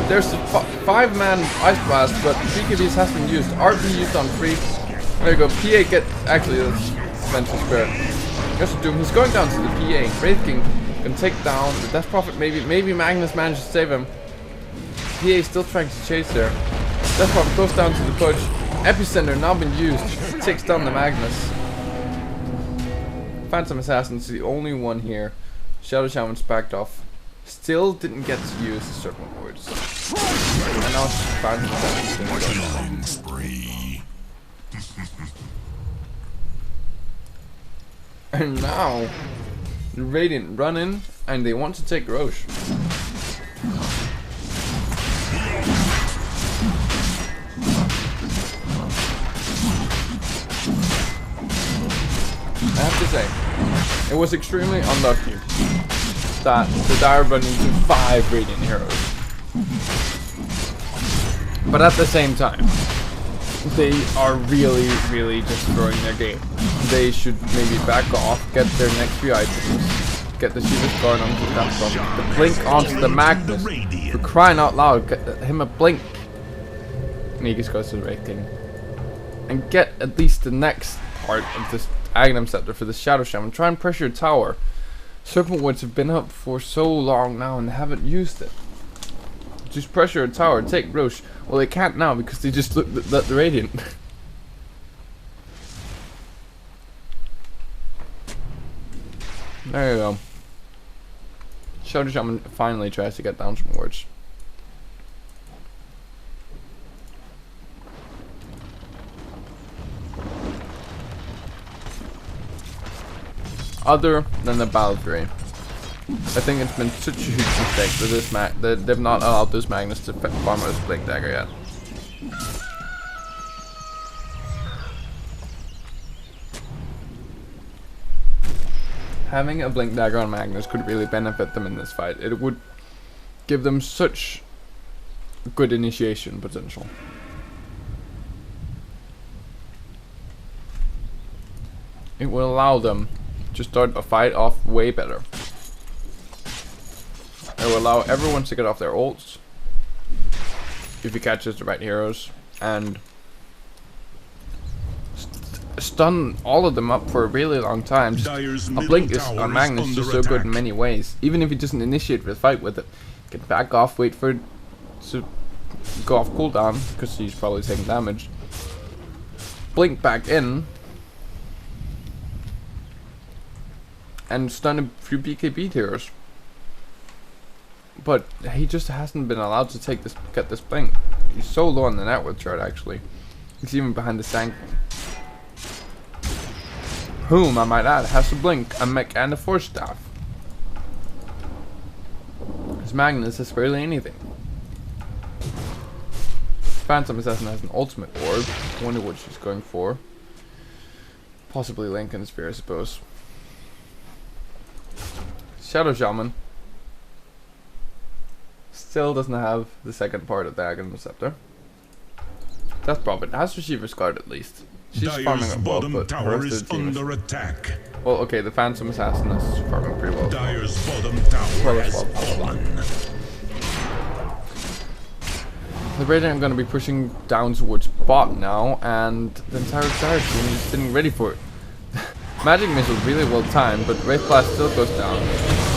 There's a 5-man Ice Blast, but BKBs has been used. RP used on free. There you go, PA get, actually that's Vengeful Spirit. There's a Doom, he's going down to the PA. Wraith King can take down the Death Prophet, maybe Magnus manages to save him. PA is still trying to chase there. Death Prophet goes down to the push. Epicenter now been used, takes down the Magnus. Phantom Assassin's the only one here. Shadow Shaman's backed off. Still didn't get to use the Serpent Wards. And now Phantom Assassin's Killing spree. And now the Radiant run in and they want to take Roche. I have to say, it was extremely unlucky that the Dire run into 5 Radiant heroes. But at the same time, they are really just throwing their game. They should maybe back off, get their next few items, get the Shiva's Guard onto the Death, the Blink onto the Magnus. For crying out loud, get him a Blink. Negus goes to the Wraith King. And get at least the next part of this Aghanim Scepter for the Shadow Shaman. Try and pressure tower. Serpent Woods have been up for so long now and they haven't used it. Just pressure a tower, take Roche. Well, they can't now because they just looked at the Radiant. There you go. Shadow Shaman finally tries to get down some wards. Other than the Balgray, I think it's been such a huge mistake that that they've not allowed this Magnus to farm out his Blink Dagger yet. Having a Blink Dagger on Magnus could really benefit them in this fight. It would give them such good initiation potential. It will allow them to start a fight off way better. It will allow everyone to get off their ults if he catches the right heroes and stun all of them up for a really long time. Just a Blink is on Magnus just so good in many ways. Even if he doesn't initiate the fight with it, he can back off, wait for it to go off cooldown because he's probably taking damage. Blink back in and stun a few BKB heroes. But he just hasn't been allowed to get this Blink. He's so low on the net worth chart actually. He's even behind the Sank, whom I might add has a Blink, a Mech and a Force Staff. His Magnus has barely anything. Phantom Assassin has an ultimate orb. Wonder what she's going for. Possibly Lincoln Spear, I suppose. Shadow Shaman still doesn't have the second part of the Aghanim Scepter. Death Prophet has Shiva's Guard at least. She's farming up well, but the rest of the team is attack. well, okay, the Phantom Assassin is farming pretty well. Dire's bottom tower has fallen. The Radiant are going to be pushing down towards bot now, and the entire Dire team is sitting ready for it. Magic Missile really well timed, but Wraith Blast still goes down.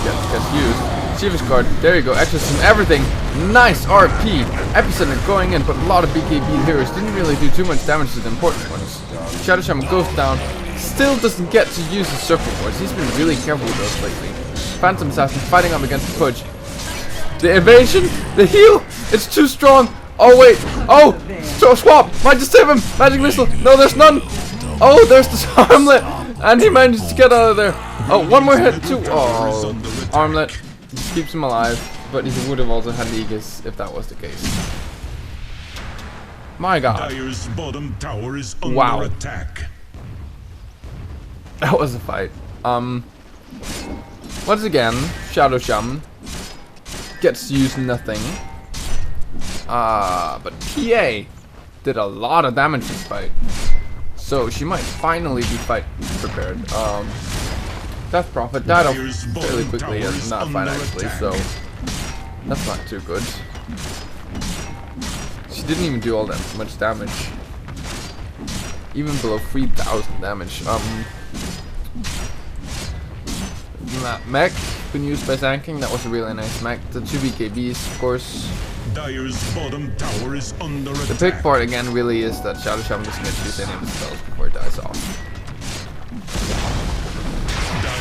Gets used. Shiva's Guard, there you go, Exorcism, everything. Nice RP. Epicenter going in, but a lot of BKB heroes didn't really do too much damage to the important ones. Shadow Shaman goes down, still doesn't get to use his Serpent Wards. He's been really careful with those lately. Phantom Assassin fighting up against the Pudge. The evasion, the heal, it's too strong. Oh wait, oh, so swap, might just save him. Magic Missile, no there's none. Oh, there's this armlet, and he managed to get out of there. Oh, one more hit too. Oh, armlet just keeps him alive, but he would have also had Negus if that was the case. My God. Dire's bottom tower is under Wow. attack. That was a fight. Once again, Shadow Shaman gets to use nothing. But PA did a lot of damage this fight. So she might finally be fight prepared. Death Prophet died off fairly quickly in that fight actually, so that's not too good. She didn't even do all that much damage. Even below 3,000 damage. That mech been used by Sanking, that was a really nice mech. The 2 BKBs, of course. Dire's bottom tower is under attack. The big part again really is that Shadow Shaman doesn't get to use any of his spells before it dies off.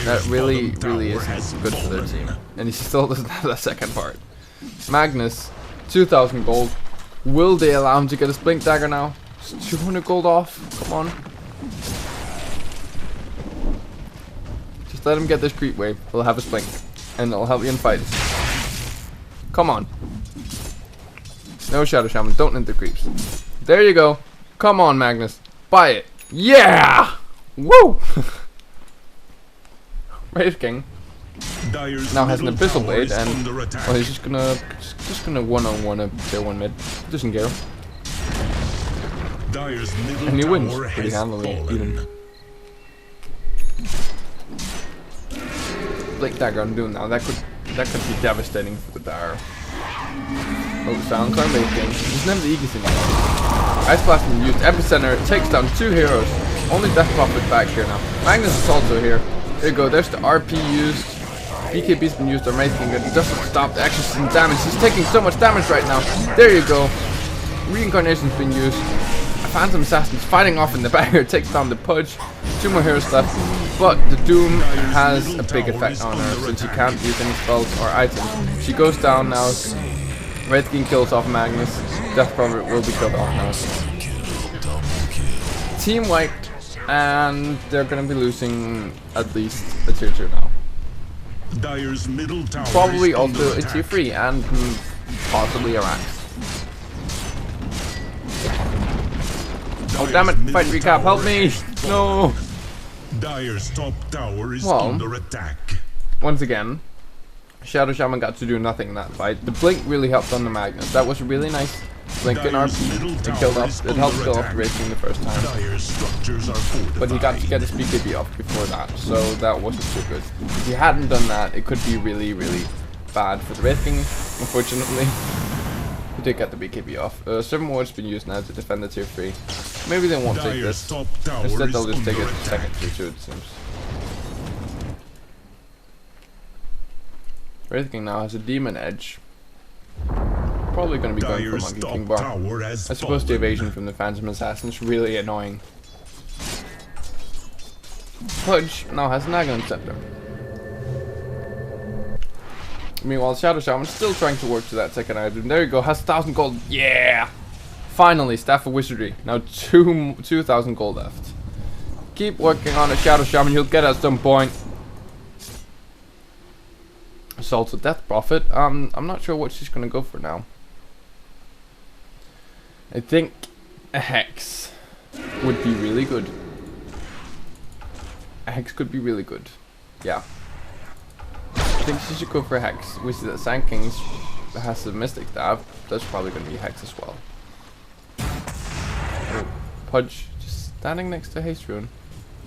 That really isn't good for their team. And he still doesn't have that second part. Magnus, 2,000 gold. Will they allow him to get his Blink Dagger now? It's 200 gold off. Come on. Just let him get this creep wave. He'll have his Blink. And it'll help you in fights. Come on. No Shadow Shaman. Don't hit the creeps. There you go. Come on, Magnus. Buy it. Yeah! Woo! Wraith King now has an Abyssal Blade, and well, he's just gonna one-on-one a tier 1 mid. Doesn't care. And he wins pretty handily, even. Blink Dagger I'm doing now. That could be devastating for the Dire. Oh, Silence on Wraith King. He doesn't have the Aegis anymore. Ice Blast been used. Epicenter takes down 2 heroes. Only Death Prophet back here now. Magnus is also here. There you go, there's the RP used. BKB's been used on Wraith King. It doesn't stop the action system damage. He's taking so much damage right now. There you go. Reincarnation's been used. Phantom Assassin's fighting off in the back here. Takes down the Pudge. 2 more heroes left. But the Doom has a big effect on her since she can't use any spells or items. She goes down now. Wraith King kills off Magnus. Death Prophet will be killed off now. Team wiped. And they're gonna be losing at least a tier 2 now. Dire's middle tower probably also a tier 3 and possibly a Rax. Oh damn it, fight recap, help me! No! Dire's top tower is under attack. Once again, Shadow Shaman got to do nothing in that fight. The Blink really helped on the Magnus. That was a really nice Blink in RP. It killed off. It helped kill off Wraith King the first time. But he got to get his BKB off before that, so that wasn't too good. If he hadn't done that, it could be really bad for the Wraith King, unfortunately. He did get the BKB off. Servant Ward's been used now to defend the tier 3. Maybe they won't take this. Instead they'll just take a second tier 2, it seems. Wraith King now has a Demon Edge. Probably going to be going for Monkey King Bar. I suppose the evasion from the Phantom Assassin is really annoying. Pudge now has an Agon Scepter. Meanwhile, Shadow Shaman still trying to work to that second item. There you go, has 1,000 gold. Yeah! Finally, Staff of Wizardry. Now 2,000 gold left. Keep working on it, Shadow Shaman. You'll get it at some point. There's also Death Prophet. I'm not sure what she's going to go for now. I think a Hex would be really good. A Hex could be really good. Yeah. I think she should go for a Hex. We see that Sand King has a Mystic Staff. That's probably going to be a Hex as well. Oh, Pudge just standing next to Haste Rune,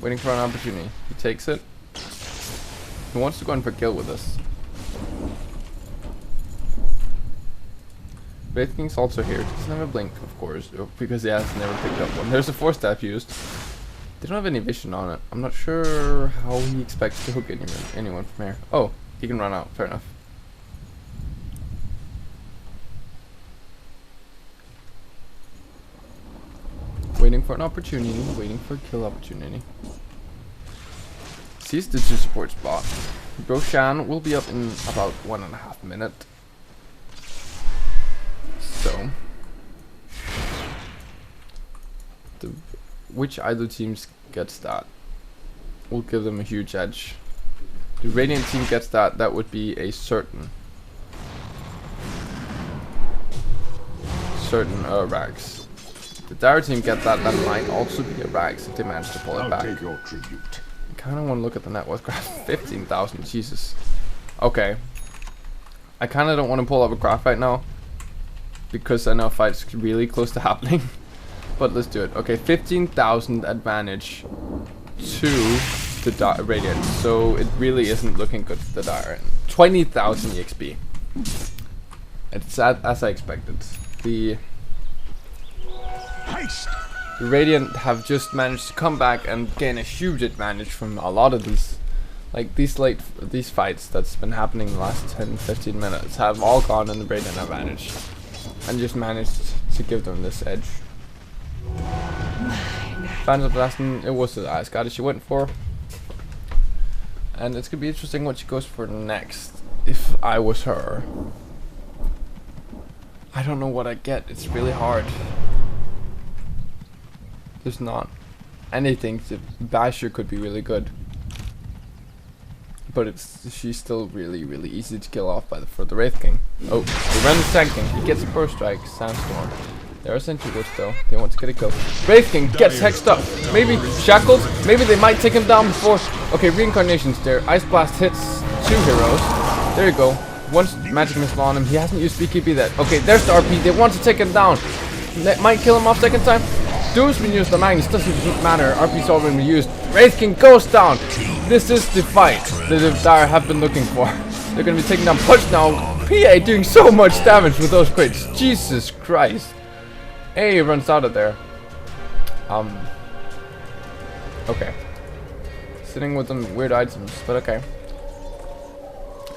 waiting for an opportunity. He takes it. He wants to go in for kill with us. Wraith King's also here. He doesn't have a blink, of course, because he has never picked up one. There's a 4-staff used. They don't have any vision on it. I'm not sure how he expects to hook anyone from here. Oh, he can run out. Fair enough. Waiting for an opportunity. Waiting for a kill opportunity. Sees the 2 support spot. Roshan will be up in about 1.5 minutes. So, which either teams gets that will give them a huge edge. The Radiant team gets that, that would be a certain Rags. The Dire team get that, that might also be a Rags if they manage to pull it back. Take your tribute. I kind of want to look at the net worth graph. 15,000, Jesus. Okay. I kind of don't want to pull up a graph right now, because I know fight's really close to happening. But let's do it. Okay, 15,000 advantage to the Radiant. So it really isn't looking good for the Dire. 20,000 EXP. It's as I expected. The Radiant have just managed to come back and gain a huge advantage from a lot of these, like these fights that's been happening in the last 10-15 minutes have all gone in the Radiant advantage, and just managed to give them this edge. Phantom Assassin, it was the Ice Goddess she went for, and it's gonna be interesting what she goes for next. If I was her, I don't know what I get. It's really hard. There's not anything to Basher could be really good, but she's still really easy to kill off for the Wraith King. Oh, they run the tanking. He gets a burst strike. Sandstorm. There are Sentry Woods though. They want to get a kill. Wraith King gets hexed up. Maybe shackled. Maybe they might take him down before. Okay, Reincarnation's there. Ice Blast hits 2 heroes. There you go. Once magic missile on him. He hasn't used BKB that. Okay, there's the RP. They want to take him down. That might kill him off second time. Doom's been used. The Magnus doesn't matter. RP's already been used. Wraith King goes down. This is the fight that the Dire have been looking for. They're gonna be taking down Punch now. PA doing so much damage with those crits. Jesus Christ. A runs out of there. Okay. Sitting with some weird items, but okay.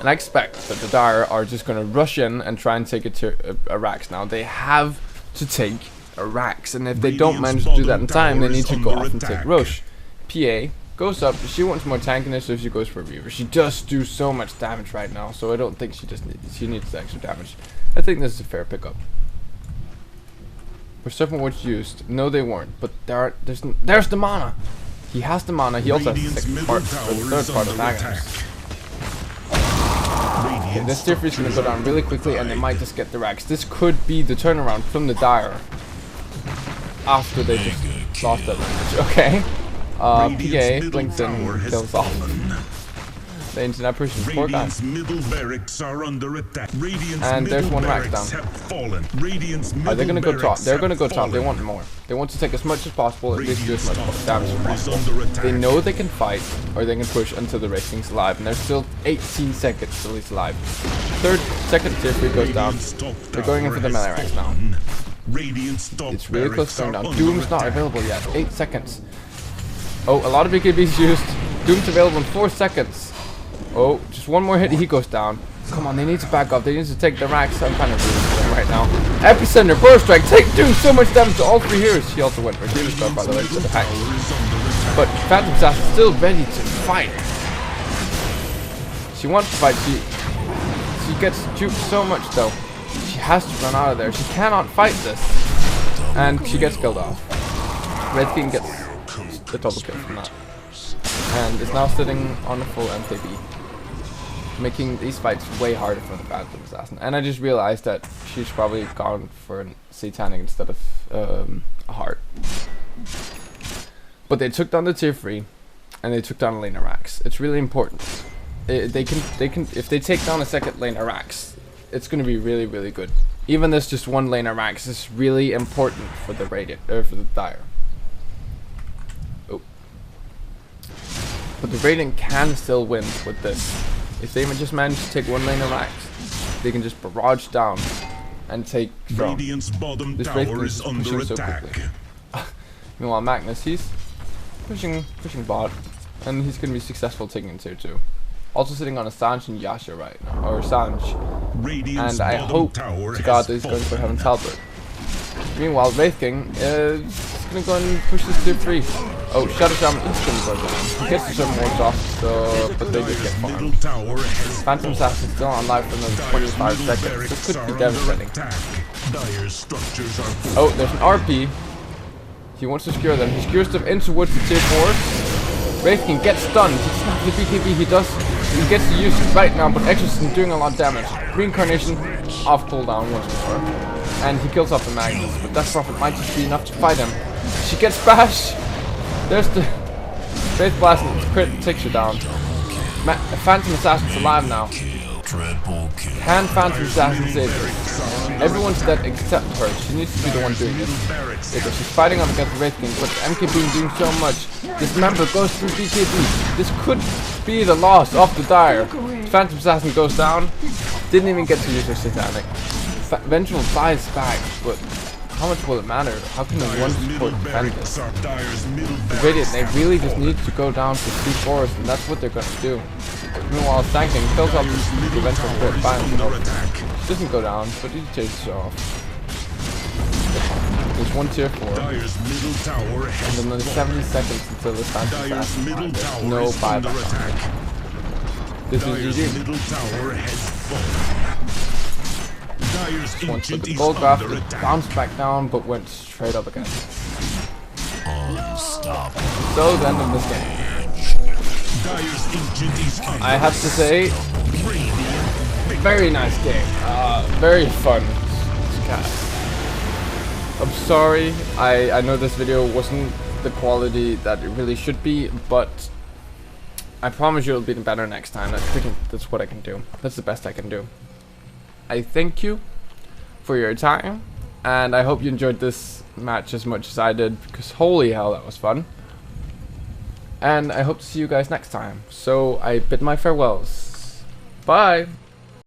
And I expect that the Dire are just gonna rush in and try and take it to a Rax now. They have to take a Rax, and if they don't manage to do that in time, they need to go off and take Roche. PA goes up. She wants more tankiness, so she goes for Reaver. She does do so much damage right now, so I don't think she needs the extra damage. I think this is a fair pickup. Were Serpent Woods used? No, they weren't. But there's the mana. He has the mana. He also has the second part, or the third part of Magnus. Okay, this tier 3 is going to go down really quickly, and they might just get the Rax. This could be the turnaround from the Dire after they just lost that damage. Okay. PA blinks in and kills off the internet person. Poor guy. And there's one Rax down. Are they gonna go top? They're gonna go top. They want more. They want to take as much as possible, at least do as much damage as possible. They know they can fight, or they can push until the Wraith King's alive, and there's still 18 seconds till he's alive. Second tier 3 goes down. They're going in for the melee Rax now. It's really close to going down. Doom's not available yet. 8 seconds. Oh, a lot of BKBs used. Doom's available in 4 seconds. Oh, just one more hit, he goes down. Come on, they need to back up. They need to take the Rax. I'm kind of rooting for them right now. Epicenter, Burst Strike, take Doom so much damage to all 3 heroes. She also went for Healer Star, by the way, to the pack. But Phantom Assassin is still ready to fight. She wants to fight. She gets juked so much though. She has to run out of there. She cannot fight this. And she gets killed off. Red King gets the double kill from that. And is now sitting on a full MTB, making these fights way harder for the Phantom Assassin. And I just realized that she's probably gone for a Satanic instead of a Heart. But they took down the tier 3, and they took down a lane Rax. It's really important. They can if they take down a second lane Rax, it's going to be really good. Even this just one lane Rax is really important for the Radiant, or for the Dire. But the Radiant can still win with this. If they just manage to take one lane of Rax, they can just barrage down and take from this Wraith King is pushing so quickly. Meanwhile, Magnus, he's pushing bot, and he's going to be successful taking in tier 2. Also sitting on a Sanj and Yasha right now, or Sanj. And I hope to God that he's going for Heaven's Halberd. Meanwhile, Wraith King is going to go and push this tier 3. Oh, Shadow Shaman instantly goes down. He gets the Serpent Wards off, so, but they just get farmed. Phantom Assassin still on live for another 25 seconds. This could be devastating. Oh, there's an RP. He wants to skewer them. He skewers them in towards the tier 4. Wraith King gets stunned. He doesn't have the BKB. He gets to use it right now, but Exorcism doing a lot of damage. Reincarnation off cooldown once more. And he kills off the Magnus, but Death Prophet might just be enough to fight him. She gets bashed. There's the Faith Blast and crit takes you down. Phantom Assassin's alive now. Can Phantom Assassin save her? Everyone's dead except her. She needs to be the one doing it. Because she's fighting up against the Wraith King, but MKB doing so much. This member goes through BKB. This could be the loss of the Dire. Phantom Assassin goes down. Didn't even get to use her Satanic. Vengeful buys back, but how much will it matter? How can the one support defend this? The Radiant, they really just need to go down to 2 4s, and that's what they're gonna do. Meanwhile, Stanking fills up the vengeful crit, finally. Doesn't go down, but he takes it off. There's 1 tier 4. And then there's 70 seconds until the Phantom Assassin. There's no buyback. This is GG. Once with the gold graph, it bounced back down, but went straight up again. So the end of this game. I have to say, very nice game. Very fun to cast. I'm sorry, I know this video wasn't the quality that it really should be, but I promise you it'll be better next time. That's what I can do. That's the best I can do. I thank you for your time, and I hope you enjoyed this match as much as I did, because holy hell, that was fun. And I hope to see you guys next time. So I bid my farewells. Bye!